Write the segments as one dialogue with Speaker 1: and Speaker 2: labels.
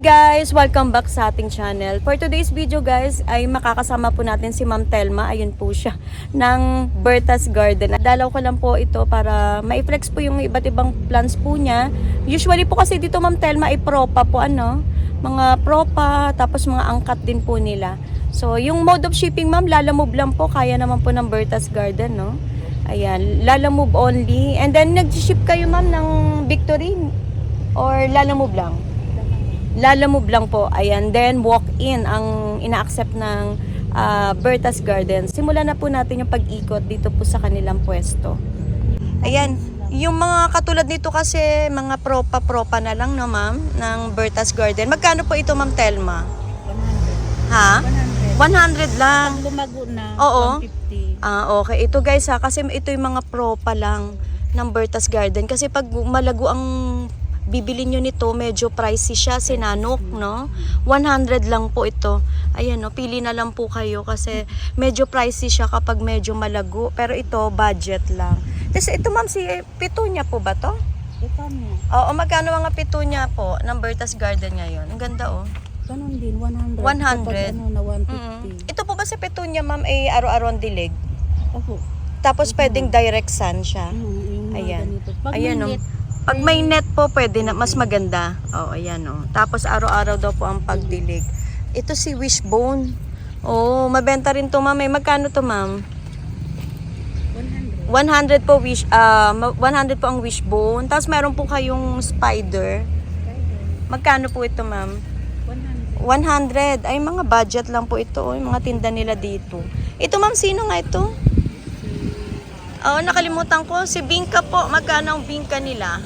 Speaker 1: Guys, welcome back sa ating channel. For today's video guys, ay makakasama po natin si Ma'am Telma. Ayun po siya, ng Berta's Garden. Dalaw ko lang po ito para ma-flex po yung iba't ibang plants po niya. Usually po kasi dito Ma'am Telma ay propa po mga propa, tapos mga angkat din po nila. So, yung mode of shipping ma'am, lalamove lang po. Kaya naman po ng Berta's Garden, no? Ayan, lalamove only. And then, nag-ship kayo ma'am ng Victory? Or lalamove lang? Lalamove lang po. Ayan, then walk-in ang ina-accept ng Berta's Garden. Simulan na po natin yung pag-ikot dito po sa kanilang pwesto. Ayan, yung mga katulad nito kasi mga propa-propa na lang no ma'am ng Berta's Garden. Magkano po ito ma'am Telma?
Speaker 2: 100.
Speaker 1: Ha? 100 lang.
Speaker 2: Pag lumago na,
Speaker 1: Oo.
Speaker 2: 150.
Speaker 1: Okay. Ito guys kasi ito yung mga propa lang ng Berta's Garden. Kasi pag malago ang bibili nyo nito, medyo pricey siya, sinanok, no? 100 lang po ito. Ayan, no? Pili na lang po kayo kasi medyo pricey siya kapag medyo malago. Pero ito, budget lang. Tapos ito ma'am, si Petunia po ba to?
Speaker 2: Ito mo.
Speaker 1: Oo, magkano mga Petunia po ng Berta's Garden ngayon? Ang ganda oh.
Speaker 2: Ganun din, 100.
Speaker 1: 100.
Speaker 2: Kapag ano na 150.
Speaker 1: Ito po ba si Petunia ma'am ay araw-araw ang dilig?
Speaker 2: Opo.
Speaker 1: Tapos pwedeng direct sun siya.
Speaker 2: Yung mga
Speaker 1: Ayan.
Speaker 2: ganito. Pag
Speaker 1: Ayan,
Speaker 2: may
Speaker 1: oh.
Speaker 2: net,
Speaker 1: Pag may net po, pwede na mas maganda. Ayan oh. Tapos araw-araw daw po ang pagdilig. Ito si Wishbone. Mabenta rin to ma'am. Magkano to ma'am?
Speaker 2: 100.
Speaker 1: 100 po 100 po ang Wishbone. Tapos meron po kayong spider. Magkano po ito ma'am?
Speaker 2: 100.
Speaker 1: 100. Ay mga budget lang po ito. Yung mga tinda nila dito. Ito ma'am, sino nga ito? Nakalimutan ko. Si Bingka po. Magkano ang Bingka nila?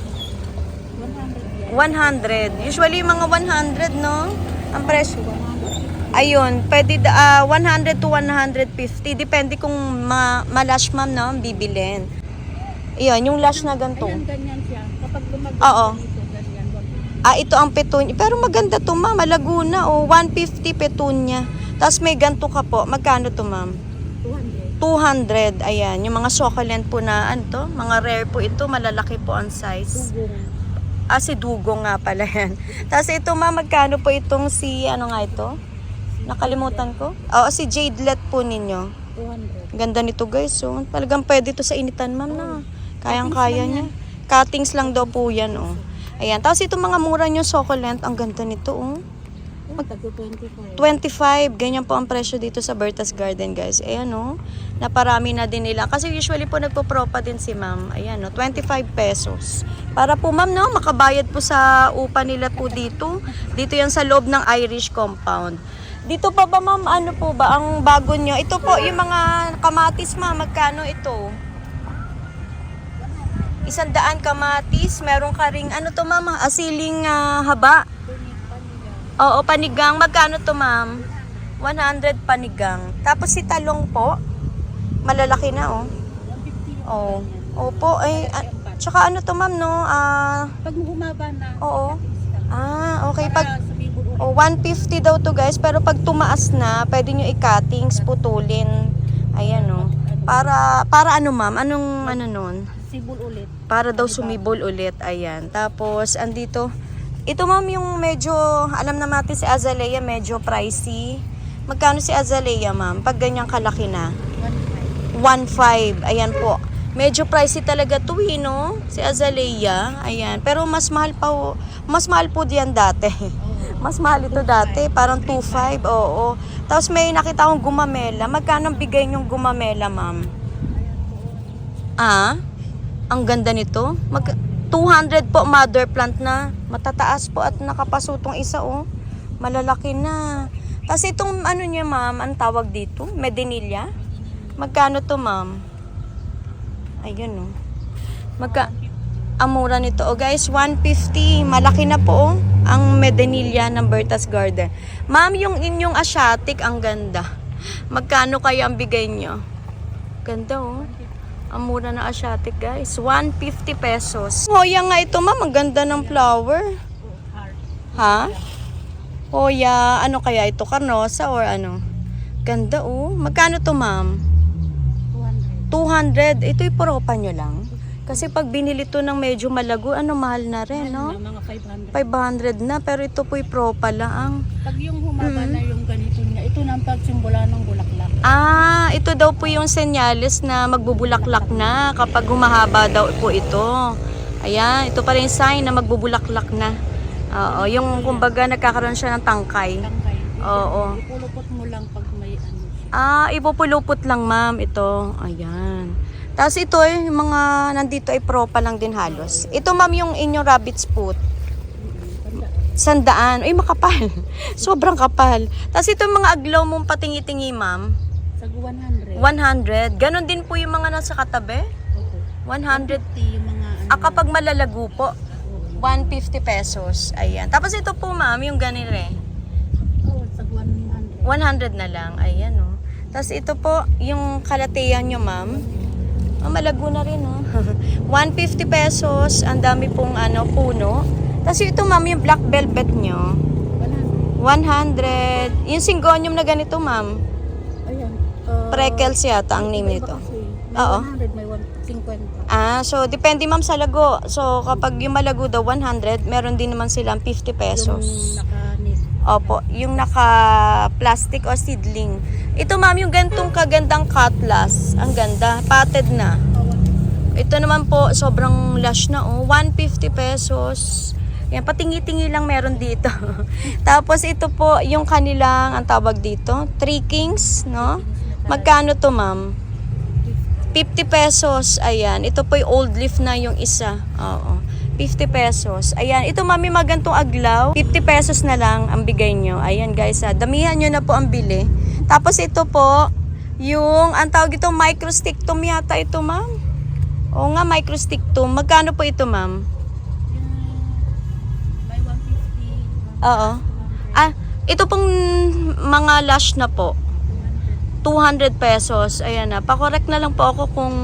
Speaker 1: 100. Usually mga 100, no? Ang presyo. Ayun, pwede 100 to 150. Depende kung ma-lash ma'am, no? Ang bibilin. Ayun, yung lash na ganito.
Speaker 2: Ayan, ganyan siya. Kapag lumago
Speaker 1: Oo.
Speaker 2: dito, ganyan.
Speaker 1: Ito ang petunia. Pero maganda to ma'am. Laguna. 150 petunia. Tapos may ganito ka po. Magkano to ma'am?
Speaker 2: 200.
Speaker 1: 200. Ayan. Yung mga succulent po na mga rare po ito. Malalaki po ang size.
Speaker 2: Dugong.
Speaker 1: Si Dugong nga pala yan. Tapos ito ma'am, magkano po itong ano nga ito? Nakalimutan ko. Si Jadelet po ninyo.
Speaker 2: 200.
Speaker 1: Ganda nito guys. So, talagang pwede to sa initan ma'am na. Kayang-kaya niya. Cuttings lang daw po yan. Ayan. Tapos itong mga mura nyo succulent. Ang ganda nito.
Speaker 2: Tagpo 25.
Speaker 1: 25. Ganyan po ang presyo dito sa Berta's Garden guys. Ayan naparami na din nila. Kasi usually po nagpo-propa din si ma'am. Ayan 25 pesos. Para po ma'am makabayad po sa upa nila po dito. Dito yan sa loob ng Irish compound. Dito pa ba ma'am, ano po ba ang bago nyo? Ito po yung mga kamatis ma'am. Magkano ito? 100 kamatis. Meron ka ring ano to ma'am? Asiling haba. Panigang. Magkano to ma'am? 100 panigang. Tapos si talong po, malalaki na Opo. Tsaka ano to ma'am no?
Speaker 2: Pag humaba na.
Speaker 1: Oo. Okay.
Speaker 2: Para
Speaker 1: Pag
Speaker 2: sumibo
Speaker 1: 150 daw to guys. Pero pag tumaas na, pwede nyo i-cuttings, putulin. Ayan Para ano ma'am? Anong nun?
Speaker 2: sibol ulit.
Speaker 1: Para daw sumibol ulit. Ayan. Tapos, andito. Ito ma'am yung medyo, alam na natin si Azalea, medyo pricey. Magkano si Azalea ma'am? Pag ganyang kalaki na? 1.5. Ayan po. Medyo pricey talaga to no? Si Azalea. Ayan. Pero mas mahal po diyan dati. Mas mahal ito dati. Parang 2.5. Oo. Tapos may nakita akong gumamela. Magkano ang bigay niyong gumamela ma'am? Ang ganda nito. 200 po mother plant na. Matataas po at nakapasutong isa Malalaki na. Tapos itong niya ma'am, ang tawag dito? Medinilla? Magkano to ma'am? Ayun ang mura nito. Guys, 150. Malaki na po ang Medinilla ng Berta's Garden. Ma'am, yung inyong Asiatic, ang ganda. Magkano kaya ang bigay nyo? Ganda Ang mura na Asiatic guys. 150 pesos. Hoya nga ito ma'am. Ang ganda ng flower. Ha? Hoya. Ano kaya ito? Carnosa or ano? Ganda Magkano to ma'am? 200. Ito'y propa nyo lang. Kasi pag binili to ng medyo malago, mahal na rin, no?
Speaker 2: Mga 500.
Speaker 1: 500 na, pero ito po'y pro pala ang...
Speaker 2: Pag yung humaba na yung ganito niya, ito na ang pagsimula ng bulaklak.
Speaker 1: Ito daw po yung senyales na magbubulaklak na kapag humahaba daw po ito. Ayan, ito pa rin sign na magbubulaklak na. Oo, yung kumbaga nagkakaroon siya ng tangkay.
Speaker 2: Tangkay.
Speaker 1: Oo.
Speaker 2: Ipulupot mo lang pag may ano siya.
Speaker 1: Ipupulupot lang ma'am ito. Ayan. Tapos ito yung mga nandito ay propa lang din halos. Ito ma'am yung inyong rabbit's foot. 100. Ay makapal. Sobrang kapal. Tapos ito yung mga aglaw mong patingi-tingi ma'am.
Speaker 2: Sa 100.
Speaker 1: 100. Ganon din po yung mga nasa katabi.
Speaker 2: Opo.
Speaker 1: 100.
Speaker 2: 50 yung mga ano.
Speaker 1: Kapag malalago po, 150 pesos. Ayan. Tapos ito po ma'am, yung ganito eh.
Speaker 2: Sa 100.
Speaker 1: 100 na lang. Ayan oh. Tapos ito po, yung kalateyan nyo ma'am. Malago na rin oh. 150 pesos. Ang dami pong puno. Tapos ito ma'am, yung black velvet nyo. 100. Yung syngonium na ganito ma'am.
Speaker 2: Ayan.
Speaker 1: Freckles yata ang name nito.
Speaker 2: May
Speaker 1: Oo.
Speaker 2: 100, may 150.
Speaker 1: So depende ma'am sa lago. So kapag yung malago daw 100, meron din naman silang 50 pesos.
Speaker 2: Yung naka-knit.
Speaker 1: Opo, yung naka-plastic o seedling. Ito ma'am, yung gantong kagandang cutlass. Ang ganda, potted na. Ito naman po, sobrang lush na oh. 150 pesos. Yan, patingi-tingi lang meron dito. Tapos ito po, yung kanilang, ang tawag dito, Three Kings, no? Magkano to ma'am? 50 pesos. Ayan, ito po yung old leaf na yung isa. Oo. 50 pesos. Ayan, ito mami magantong aglaw. 50 pesos na lang ang bigay nyo. Ayan guys, damihan nyo na po ang bili. Tapos ito po, yung, ang tawag ito, microstictum yata ito ma'am. Oo nga, microstictum. Magkano po ito ma'am?
Speaker 2: May 150.
Speaker 1: Oo. Ito pong mga lash na po. 200 pesos. Ayan na. Pa-correct na lang po ako kung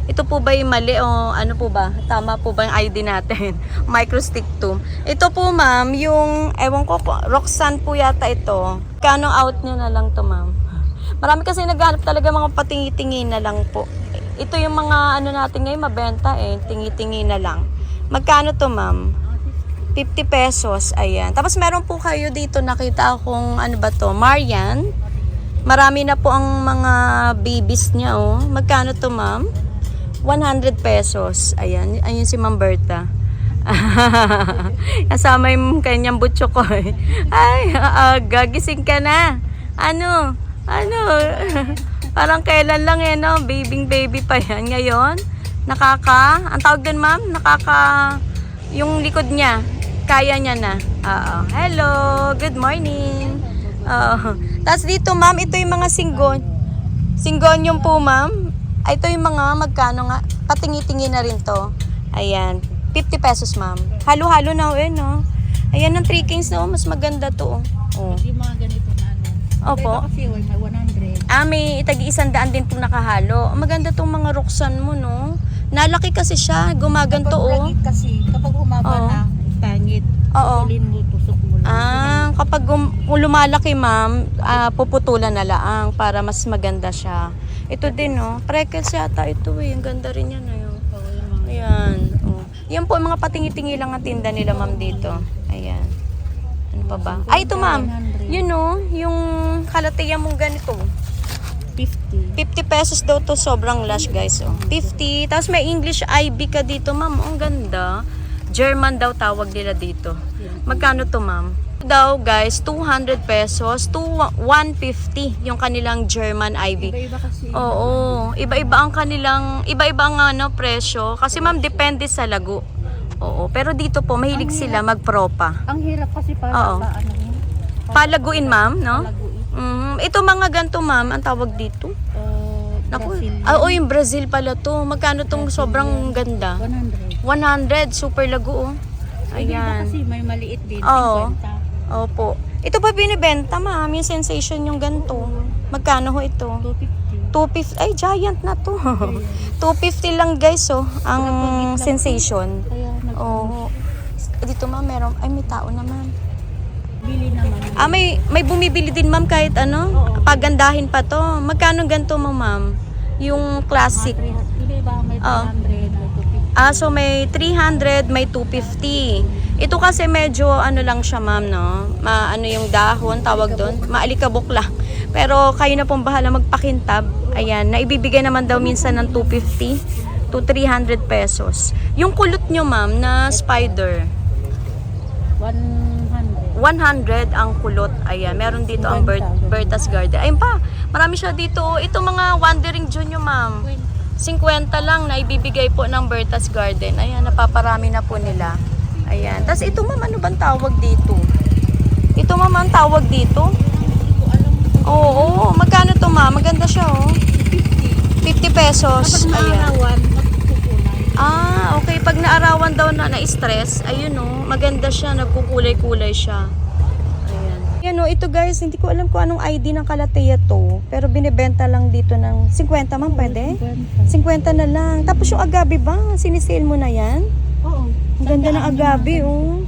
Speaker 1: ito po ba yung mali o ano po ba? Tama po ba yung ID natin? Microstictum. Ito po ma'am, yung, ewan ko, Roxanne po yata ito. Kano out nyo na lang to ma'am? Marami kasi naghanap talaga mga patingi-tingi na lang po. Ito yung mga ano natin ngayon mabenta tingi-tingi na lang. Magkano to ma'am? 50 pesos. Ayan. Tapos meron po kayo dito nakita akong ano ba to? Marian. Marami na po ang mga babies niya oh. Magkano to ma'am? 100 pesos. Ayan. Ayun si Ma'am Berta. Kasama yung kanyang butso ko eh. Ay, gagising ka na. Ano? Parang kailan lang no? Baby pa yan. Ngayon, ang tawag din ma'am, yung likod niya, kaya niya na. Hello, good morning. Tapos dito ma'am, ito yung mga Syngonium po ma'am. Ito yung mga magkano nga, patingi-tingi na rin to. Ayan, 50 pesos ma'am. Halo-halo na no? Ayan ang 3 Kings no, mas maganda to. Oh.
Speaker 2: Hindi mga ganito na ano.
Speaker 1: Opo.
Speaker 2: Kasi may 100.
Speaker 1: May tagi-100 din po nakahalo. Maganda tong mga Roxanne mo no. Nalaki kasi siya, gumaganto oh.
Speaker 2: Kasi kapag humaba na, pangit.
Speaker 1: Oo.
Speaker 2: Pulin mo, tusok mo lang.
Speaker 1: Kapag kung lumalaki ma'am, puputulan na lang para mas maganda siya. Ito din no, freckles yata ito eh. Ang ganda rin yan oh. Ayan. Oh. Yan po mga patingi-tingi lang ang tinda nila ma'am dito. Ayan. Ano pa ba? Ito ma'am. Yun no, yung kalateya mong ganito.
Speaker 2: 50.
Speaker 1: 50 pesos daw to, sobrang lush guys oh. 50. Tapos may English ivy ka dito ma'am. Ang ganda. German daw tawag nila dito. Magkano to ma'am? Daw guys, 200 pesos to 150 yung kanilang German ivy.
Speaker 2: Iba-iba kasi.
Speaker 1: Oo, iba-iba ang kanilang, iba-iba ang presyo kasi ma'am depende sa lago. Oo, pero dito po mahilig sila magpropa.
Speaker 2: Ang hirap kasi para
Speaker 1: Oo. Palaguin ma'am, no? Ito mga ganto ma'am, ang tawag dito. Naku, yung Brazil pala to. Magkano tong sobrang ganda?
Speaker 2: 100.
Speaker 1: 100, super lago oh. Ayan.
Speaker 2: Kasi may maliit din.
Speaker 1: Oo.
Speaker 2: 50.
Speaker 1: Opo. Ito pa binibenta ma'am, yung sensation yung ganito. Magkano ho ito?
Speaker 2: 250.
Speaker 1: 250. Ay, giant na to. 250 lang guys oh, ang sensation.
Speaker 2: Kaya
Speaker 1: Oo. Dito ma'am, may tao naman.
Speaker 2: bili naman.
Speaker 1: May bumibili din ma'am kahit ano,
Speaker 2: Oo.
Speaker 1: pagandahin pa to. Magkano ganito mo ma'am? Yung classic.
Speaker 2: Iba-iba may 300, may 250.
Speaker 1: So may 300, may 250. Ito kasi medyo ano lang siya ma'am, no? Ano yung dahon, tawag doon? Maalikabok lang. Pero kayo na pong bahala magpakintab. Ayan, naibibigay naman daw minsan ng 250 to 300 pesos. Yung kulot nyo ma'am na spider, 100 ang kulot. Ayan, meron dito ang Berta's Garden. Ayun pa, marami siya dito. Ito mga wandering Junior ma'am. 50 lang na ibibigay po ng Berta's Garden. Ayan, napaparami na po nila. Ayan. Tapos ito ma'am, ano bang tawag dito? Ito ma'am, ang tawag dito? Oo, magkano to ma'am? Maganda siya oh. 50 pesos. Ayan. Okay. Pag naarawan daw na-stress, ayun oh, maganda siya, nagkukulay-kulay siya. Ayan. Yan oh, ito guys, hindi ko alam kung anong ID ng Kalateya to, pero binibenta lang dito ng 50 man, pwede? 50 na lang. Tapos yung agave ba? Sinisale mo na yan?
Speaker 2: Oo.
Speaker 1: Ang ganda ng agave oh.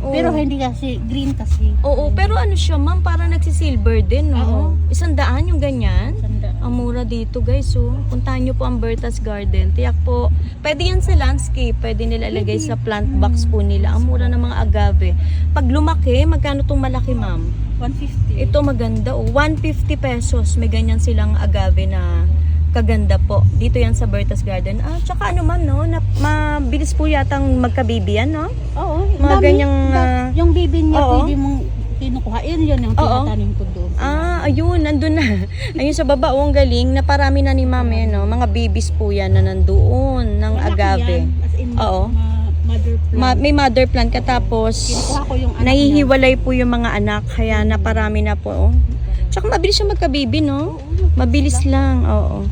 Speaker 1: Oo.
Speaker 2: Pero hindi kasi, green kasi.
Speaker 1: Oo, pero ano siya ma'am, para nagsisilver din, no?
Speaker 2: Oo.
Speaker 1: 100 yung ganyan.
Speaker 2: Sanda.
Speaker 1: Ang mura dito guys, oh. Puntahan nyo po ang Berta's Garden. Tiyak po, pwede yan sa landscape, pwede nilalagay sa plant box po nila. Ang mura ng mga agave. Pag lumaki, magkano tong malaki ma'am?
Speaker 2: 150.
Speaker 1: Ito maganda, oh. 150 pesos. May ganyan silang agave na kaganda po. Dito yan sa Berta's Garden. Tsaka ano ma'am, no? Mabilis po yatang magka-baby yan, no?
Speaker 2: Oo.
Speaker 1: Mga
Speaker 2: dami.
Speaker 1: ganyang,
Speaker 2: Yung bibi niya,
Speaker 1: oo.
Speaker 2: pwede mong kinukuha. Yun yung tinatanim ko doon.
Speaker 1: Ayun, nandun na. Ayun sa baba, ang galing. Naparami na ni mami, no? Mga babies po yan na nandoon ng
Speaker 2: Malaki
Speaker 1: agave.
Speaker 2: yan. As in,
Speaker 1: Oo.
Speaker 2: mother plant.
Speaker 1: May mother plant ka tapos
Speaker 2: Kinukuha ko yung anak
Speaker 1: nahihiwalay po yung mga anak. Kaya naparami na po. Oh. Tsaka mabilis siya magka-baby, no? Mabilis lang, oo.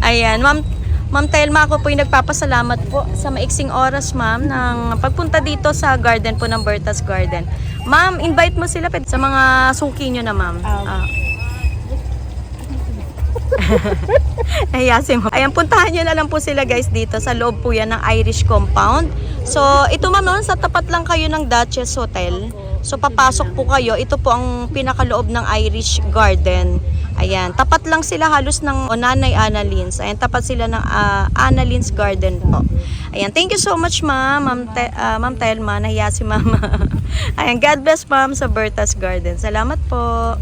Speaker 1: Ayan, Ma'am Telma, ako po yung nagpapasalamat po sa maiksing oras, ma'am, ng pagpunta dito sa garden po ng Berta's Garden. Ma'am, invite mo sila sa mga suki nyo na, ma'am. Nahiyasin mo. Ayan, puntahan nyo na lang po sila guys dito. Sa loob po yan ng Irish Compound. So, ito ma'am, no, sa tapat lang kayo ng Duchess Hotel. So, papasok po kayo. Ito po ang pinakaloob ng Irish Garden. Ayan, tapat lang sila halos ng Nanay Annalyn's. Ayan, tapat sila ng Annalyn's Garden po. Ayan, thank you so much ma'am, Ma'am Telma. Nahiya si mama. Ayan, God bless ma'am sa Berta's Garden. Salamat po.